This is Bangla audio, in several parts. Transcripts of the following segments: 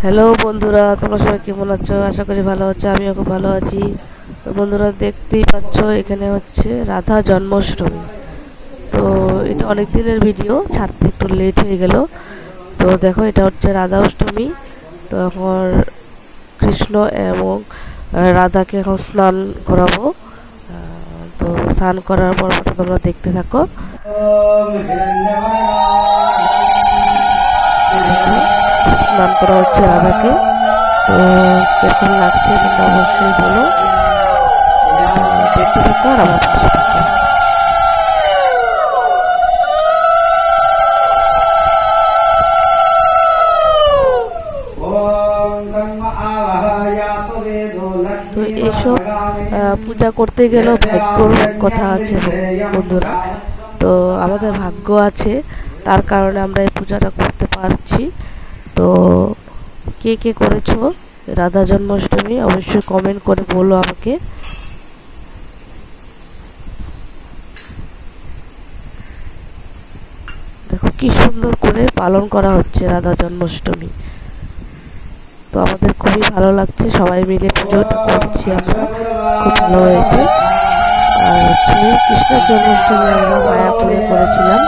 হ্যালো বন্ধুরা, তোমরা সবাই কেমন আছো? আশা করি ভালো আছো। আমিও খুব ভালো আছি। তো বন্ধুরা, দেখতেই পাচ্ছ এখানে হচ্ছে রাধা জন্মাষ্টমী। তো এটা অনেক দিনের ভিডিও, ছাড়তে একটু লেট হয়ে গেল। তো দেখো, এটা হচ্ছে রাধা অষ্টমী। তো এখন কৃষ্ণ এবং রাধাকে এখন স্নান করাবো। তো স্নান করার পর তোমরা দেখতে থাকো। স্নান করা হচ্ছে রাধাকে। তো কেমন লাগছে তোমরা অবশ্যই বলো। দেখতে থাকো আর আমার পাশে থাকো। তো এইসব পূজা করতে গেলেও ভাগ্যর কথা আছে বন্ধুরা। তো আমাদের ভাগ্য আছে, তার কারণে আমরা এই পূজাটা করতে পারছি। তো কে কে করেছো রাধা জন্মাষ্টমী অবশ্যই কমেন্ট করে বলো আমাকে। দেখো কি সুন্দর করে পালন করা হচ্ছে রাধা জন্মাষ্টমী। তো আমাদের খুবই ভালো লাগছে, সবাই মিলে পুজোটা করছি আমরা, খুব ভালো হয়েছে। আর হচ্ছে কৃষ্ণের জন্মাষ্টমী আমরা মায়াপুরে করেছিলাম।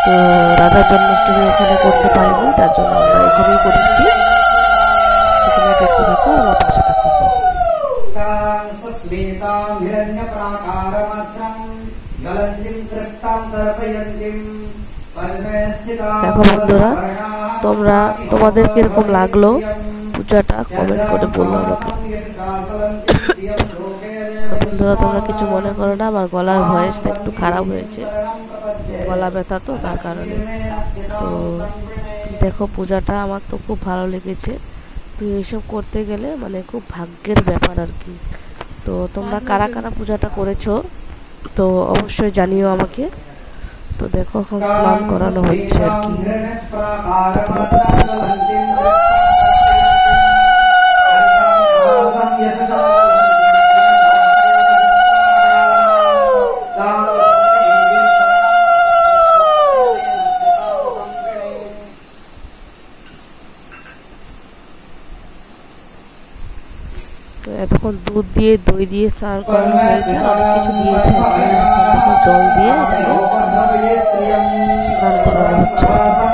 তো রাধা জন্মাষ্টমী ওখানে করতে পারিনি, তার জন্য আমরা এখানেই করেছি। তোমরা দেখতে থাকো, আমার পাশে থাকো। দেখো বন্ধুরা, তোমাদের কিরকম লাগলো পূজাটা কমেন্ট করে বললো আমাকে। বন্ধুরা, তোমরা কিছু মনে করো না, আমার গলার ভয়েসটা একটু খারাপ হয়েছে, গলা ব্যথা তো, তার কারণে। তো দেখো, পূজাটা আমার তো খুব ভালো লেগেছে। তো এইসব করতে গেলে মানে খুব ভাগ্যের ব্যাপার আর কি। তো তোমরা কারা কারা পূজাটা করেছো তো অবশ্যই জানিও আমাকে। তো দেখো, এখন স্নান করানো হচ্ছে আর কি। তো এতক্ষণ দুধ দিয়ে দই দিয়ে স্নান করানো হয়েছে, অনেক কিছু দিয়েছে। জল দিয়ে এটাকে স্নান করানো হচ্ছে,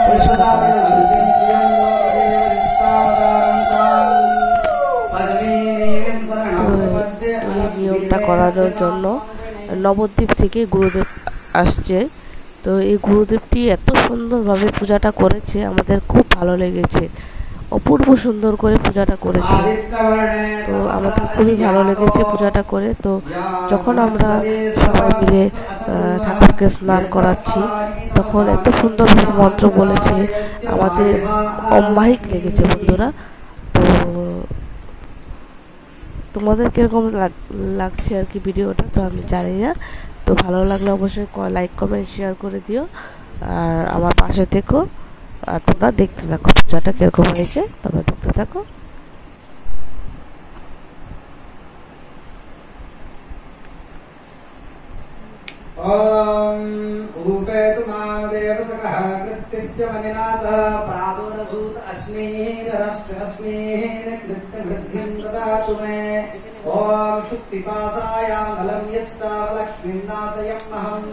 পরিষ্কার করা হচ্ছে। এই নিয়মটা করানোর জন্য নবদ্বীপ থেকে গুরুদেব আসছে। তো এই গুরুদেবটি এত সুন্দরভাবে পূজাটা করেছে, আমাদের খুব ভালো লেগেছে। অপূর্ব সুন্দর করে পূজাটা করেছে। তো আমাদের খুবই ভালো লেগেছে পূজাটা করে। তো যখন আমরা সবাই মিলে ঠাকুরকে স্নান করাচ্ছি, তখন এত সুন্দর মন্ত্র বলেছে, আমাদের অমায়িক লেগেছে বন্ধুরা। তো তোমাদের কীরকম লাগছে আর কি ভিডিওটা, তো আমি জানি না। তো ভালো লাগলে অবশ্যই লাইক কমেন্ট শেয়ার করে দিও, আর আমার পাশে থেকো। আর তোমরা দেখতে থাকো পূজাটা কিরকম হয়েছে, তোমরা দেখতে থাকো। उपेतु मादेव सकः कृत्यस्य मनिनाशः प्रादुर्भूत अस्मिरष्ट्रस्मिन् कृत्यवृद्धिं ददातु मे। ॐ शुक्तिपासायां बलं यस्तावलक्ष्मीं नाशयन्नहम्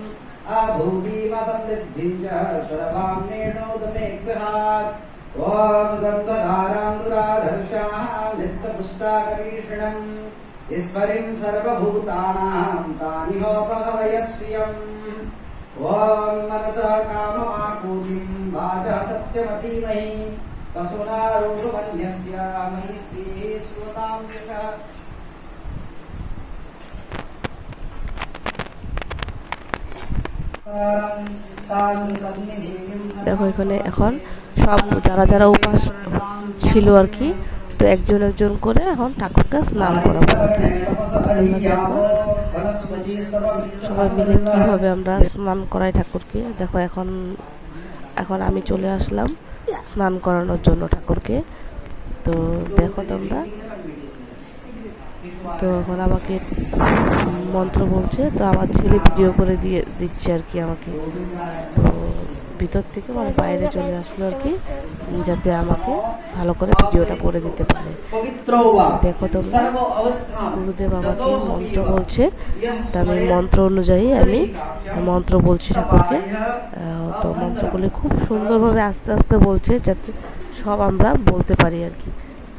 अभूमिमसंसिद्धिं च शरभां नेणोद मे गृहात्। ॐ गन्धधारां दुराधर्षाः नित्यपुष्टाकरीषणम् ईश्वरीं सर्वभूतानां तानिहोपहवयश्रियम्। ॐ मनसा काममाकूतिं वाचा सत्यमसीमहि पशुनारूढमन्यस्य महिषीः श्रुतां यशः। দেখো, এখানে এখন সব যারা যারা উপাস ছিল আর কি, তো একজন একজন করে এখন ঠাকুরকে স্নান করাবো আর কি। দেখো সবাই মিলে কিভাবে আমরা স্নান করাই ঠাকুরকে। দেখো, এখন আমি চলে আসলাম স্নান করানোর জন্য ঠাকুরকে। তো দেখো তোমরা, তো এখন আমাকে মন্ত্র বলছে, তো আমার ছেলে ভিডিও করে দিচ্ছে আর কি আমাকে। তো ভিতর থেকে মানে বাইরে চলে আসলো আর কি, যাতে আমাকে ভালো করে ভিডিওটা করে দিতে পারে। দেখো তোমরা গুরুদেব আমাকে মন্ত্র বলছে, তো আমি মন্ত্র অনুযায়ী আমি মন্ত্র বলছি ঠাকুরকে। তো মন্ত্রগুলি খুব সুন্দরভাবে আস্তে আস্তে বলছে যাতে সব আমরা বলতে পারি আর কি।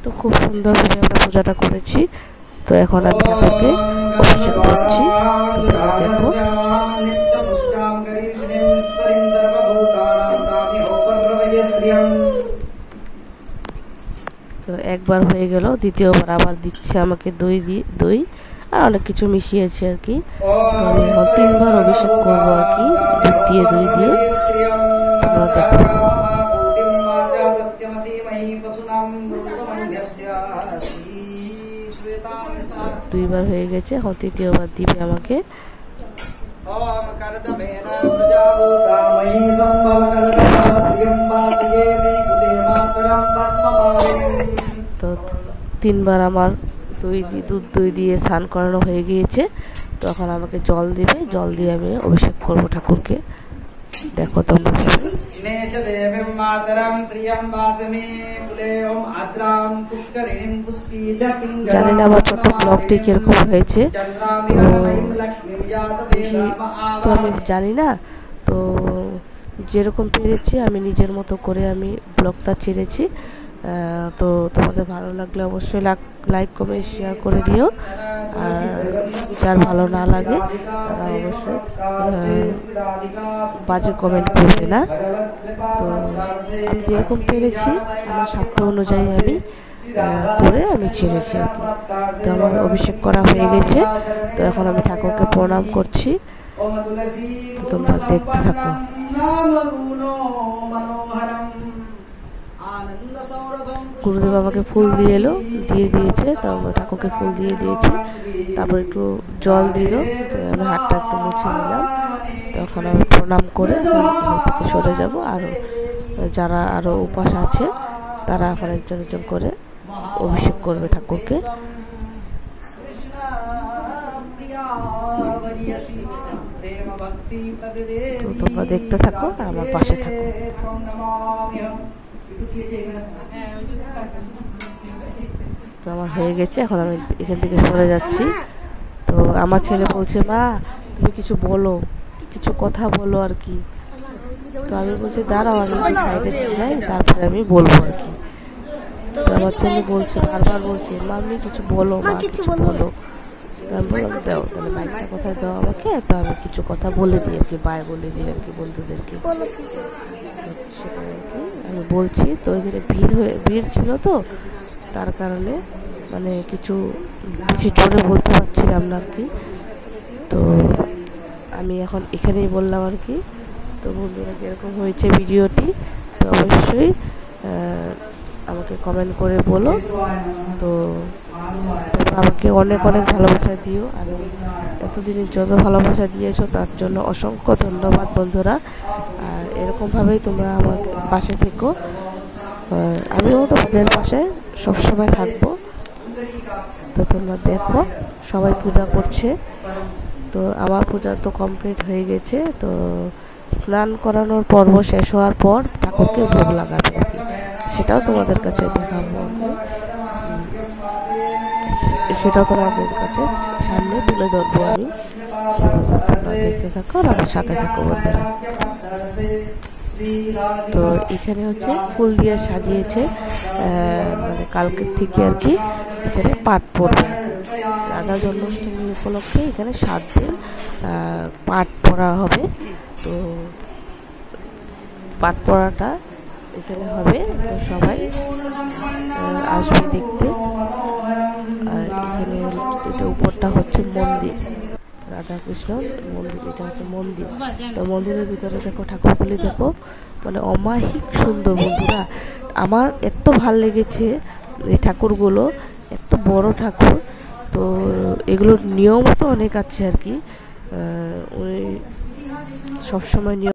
তো খুব সুন্দরভাবে আমরা পূজাটা করেছি। তো এখন আমি ঠাকুরকে অভিষেক করছি। দেখো তো একবার হয়ে গেল, দ্বিতীয়বার আবার দিচ্ছে আমাকে দই আর অনেক কিছু মিশিয়েছে আর কি। তো আমি এখন 3বার অভিষেক করবো আর কি, দই দিয়ে। তোমরা দেখো 2বার হয়ে গেছে, এখন 3য়বার দিবে আমাকে। তো 3বার আমার দুধ দই দিয়ে স্নান করানো হয়ে গিয়েছে। তো এখন আমাকে জল দিবে, জল দিয়ে আমি অভিষেক করবো ঠাকুরকে। দেখো তোমরা জানি না আমার ছোট্ট ব্লগটি কিরকম হয়েছে, তো আমি জানি না। তো যেরকম পেরেছি আমি নিজের মতো করে আমি ব্লগটা ছেড়েছি। তো তোমাদের ভালো লাগলে অবশ্যই লাইক কমেন্ট শেয়ার করে দিও, আর যার ভালো না লাগে তারা অবশ্যই বাজে কমেন্ট করবে না। তো আমি যেরকম পেরেছি আমার সাধ্য অনুযায়ী আমি করে আমি ছেড়েছি আর কি। তো আমার অভিষেক করা হয়ে গেছে। তো এখন আমি ঠাকুরকে প্রণাম করছি। তো তোমরা দেখতে থাকো। গুরুদেব আমাকে ফুল দিয়েছে, তো আমরা ঠাকুরকে ফুল দিয়ে দিয়েছি। তারপর একটু জল দিল, তো আমি হাতটা একটু মুছে নিলাম। তখন আমি প্রণাম করে সরে যাব। আর যারা আরও উপাস আছে তারা এখন একজন করে অভিষেক করবে ঠাকুরকে। তো তোমরা দেখতে থাকো আর আমার পাশে থাকো। তো আমার হয়ে গেছে, এখন আমি এখান থেকে সরে যাচ্ছি। তো আমার ছেলে বলছে, মা তুমি কিছু বলো, কিছু কথা বলো আর কি। তো আমি বলছি দাঁড়াও আমি একটু সাইডে যাই, তারপরে আমি বলবো আর কি। তো আমার ছেলে বলছে, বারবার বলছে, মা আমি কিছু বলো, মা কিছু বলো। তো আমি বললাম দাও তাহলে মাইকটা কোথায় দাও আমাকে, তো আমি কিছু কথা বলে দিই আর কি, বাই বলে দিই আর কি বন্ধুদেরকে। সেটা আর কি আমি বলছি। তো এখানে ভিড় ছিল, তো তার কারণে মানে কিছু বেশি জোরে বলতে পারছিলাম না আর কি। তো আমি এখন এখানেই বললাম আর কি। তো বন্ধুরা কীরকম হয়েছে ভিডিওটি, তো অবশ্যই আমাকে কমেন্ট করে বলো। তো তোমরা আমাকে অনেক ভালোবাসা দিও, আর এতদিনের যত ভালোবাসা দিয়েছো তার জন্য অসংখ্য ধন্যবাদ বন্ধুরা। আর এরকমভাবেই তোমরা আমার পাশে থেকো, আমিও তোমাদের পাশে সবসময় থাকবো। তো তোমরা দেখো সবাই পূজা করছে। তো আমার পূজা তো কমপ্লিট হয়ে গেছে। তো স্নান করানোর পর্ব শেষ হওয়ার পর ঠাকুরকে ভোগ লাগাবে আর কি, সেটাও তোমাদের কাছে দেখাবো, সেটাও তোমাদের কাছে সামনে তুলে ধরবো আমি। তোমরা দেখতে থাকো আর আমার সাথে থাকো বন্ধুরা। তো এখানে হচ্ছে ফুল দিয়ে সাজিয়েছে, মানে কালকের থেকে আর কি এখানে পাঠ পড়বে। রাধা জন্মাষ্টমী উপলক্ষে এখানে 7 দিন পাঠ পড়া হবে। তো পাঠ পড়াটা এখানে হবে, তো সবাই আসবে দেখতে। আর এখানে এটা উপরটা হচ্ছে মন্দির, রাধাকৃষ্ণ মন্দির, এটা হচ্ছে মন্দির। তো মন্দিরের ভিতরে দেখো ঠাকুরগুলি দেখো, মানে অমায়িক সুন্দর বন্ধুরা। আমার এত ভাল লেগেছে এই ঠাকুরগুলো, এত বড় ঠাকুর। তো এগুলোর নিয়ম তো অনেক আছে আর কি, ওই সবসময় নিয়ম